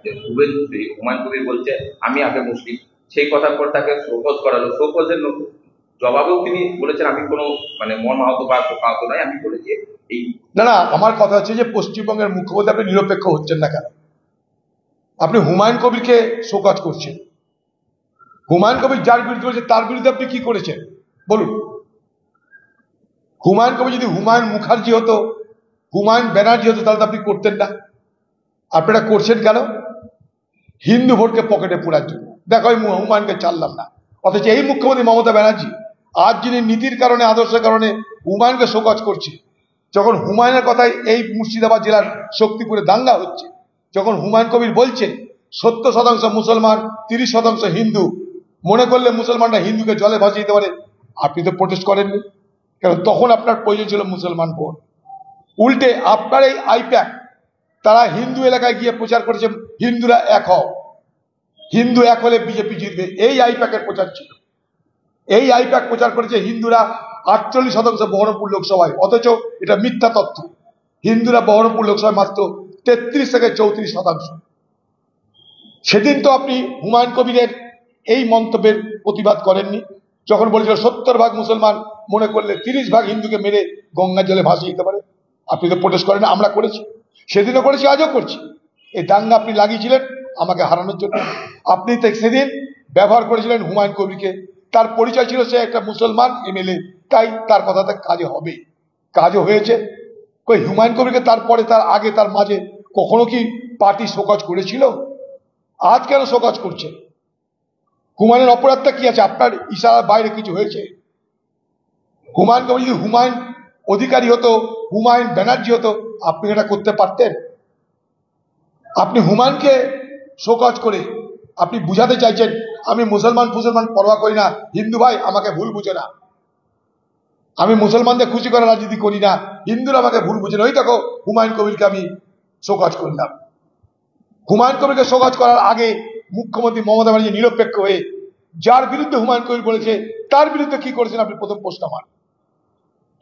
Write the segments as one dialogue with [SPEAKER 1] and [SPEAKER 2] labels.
[SPEAKER 1] যে হুমায়ুন কবির বলছে আমি আগে মুসলিম, সেই কথার পর তাকে শোকজ করালো। শোকজের জবাবেও তিনি বলেছেন আমি কোনো মানে মন আহত বা আহত নয়, আমি বলেছি এই।
[SPEAKER 2] না না, আমার কথা হচ্ছে যে পশ্চিমবঙ্গের মুখ্যমন্ত্রী আপনি নিরপেক্ষ হচ্ছেন না কেন? আপনি হুমায়ুন কবিরকে শোকজ করছেন। হুমায়ুন কবির যার বিরুদ্ধে বলছে তার বিরুদ্ধে আপনি কি করেছেন বলুন? হুমায়ুন কবির যদি হুমায়ুন মুখার্জি হতো, হুমায়ুন ব্যানার্জি হতো, তাহলে তো আপনি করতেন না। আপনারা করছেন কেন? হিন্দু ভোটকে পকেটে পোড়ার জন্য। দেখো আমি হুমায়ুনকে ছাড়লাম না, অথচ এই মুখ্যমন্ত্রী মমতা ব্যানার্জি আজ যিনি নীতির কারণে আদর্শের কারণে হুমায়ুনকে শোকজ করছে, যখন হুমায়ুনের কথায় এই মুর্শিদাবাদ জেলার শক্তিপুরে দাঙ্গা হচ্ছে, যখন হুমায়ুন কবির বলছেন 70% মুসলমান 30% হিন্দু, মনে করলে মুসলমানরা হিন্দুকে জলে ভাসিয়ে দিতে পারে, আপনি তো প্রোটেস্ট করেননি। কারণ তখন আপনার প্রয়োজন ছিল মুসলমান ভোট। উল্টে আপনার এই আইপ্যাক তারা হিন্দু এলাকায় গিয়ে প্রচার করেছে হিন্দুরা এক হও, হিন্দু এক হলে বিজেপি জিতবে, এই আইপ্যাকের প্রচার ছিল। এই আইপ্যাক প্রচার করেছে হিন্দুরা 48% বহরমপুর লোকসভায়, অথচ এটা মিথ্যা তথ্য। হিন্দুরা বহরমপুর লোকসভায় মাত্র 33 থেকে 34%। সেদিন তো আপনি হুমায়ুন কবিরের এই মন্তব্যের প্রতিবাদ করেননি, যখন বলেছিল 70% মুসলমান মনে করলে 30% হিন্দুকে মেরে গঙ্গা জলে ভাসিয়ে দিতে পারে। আপনি তো প্রোটেস্ট করেন, আমরা করেছি, সেদিনও করেছি, আজও করছি। এই দাঙ্গা আপনি লাগিয়েছিলেন আমাকে হারানোর জন্য। আপনি সেদিন ব্যবহার করেছিলেন হুমায়ুন কবিরকে, তার পরিচয় ছিল সে একটা মুসলমান এমএলএ, তাই তার কথাতে কাজে হবে, কাজও হয়েছে। কই হুমায়ুন কবিরকে তারপরে তার আগে তার মাঝে কখনো কি পার্টি শোকজ করেছিল? আজ কেন শোকজ করছে? হুমায়ুনের অপরাধটা কি আছে? আপনার ইশারার বাইরে কিছু হয়েছে? হুমায়ুন কবির যদি হুমায়ুন অধিকারী হতো, হুমায়ুন ব্যানার্জি হতো, আপনি এটা করতে পারতেন? আপনি হুমায়ুনকে শোকজ করে আপনি বুঝাতে চাইছেন আমি মুসলমান পরোয়া করি না, হিন্দু ভাই আমাকে ভুল বুঝে না, আমি মুসলমানদের খুশি করার রাজনীতি করি না, হিন্দুরা আমাকে ভুল বুঝে না। ওই দেখো হুমায়ুন কবিরকে আমি শোকজ করলাম। হুমায়ুন কবিরকে শোকজ করার আগে মুখ্যমন্ত্রী মমতা ব্যানার্জি নিরপেক্ষ হয়ে যার বিরুদ্ধে হুমায়ুন কবির বলেছে তার বিরুদ্ধে কি করেছেন আপনি? প্রথম প্রশ্ন আমার,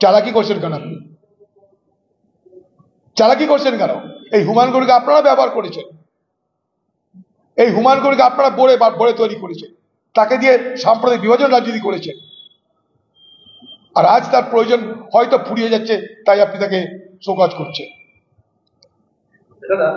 [SPEAKER 2] চালাকি করছেন কেন? আপনি চালাকি করছেন কেন? এই হুমায়ুন কবিরকে আপনারা ব্যবহার করেছেন, এই হুমায়ুন কবিরকে আপনারা বড়ে তৈরি করেছেন, তাকে দিয়ে সাম্প্রদায়িক বিভাজন রাজনীতি করেছেন। আর আজ তার প্রয়োজন হয়তো ফুরিয়ে যাচ্ছে, তাই আপনি তাকে শোকজ করছেন।
[SPEAKER 1] দাদা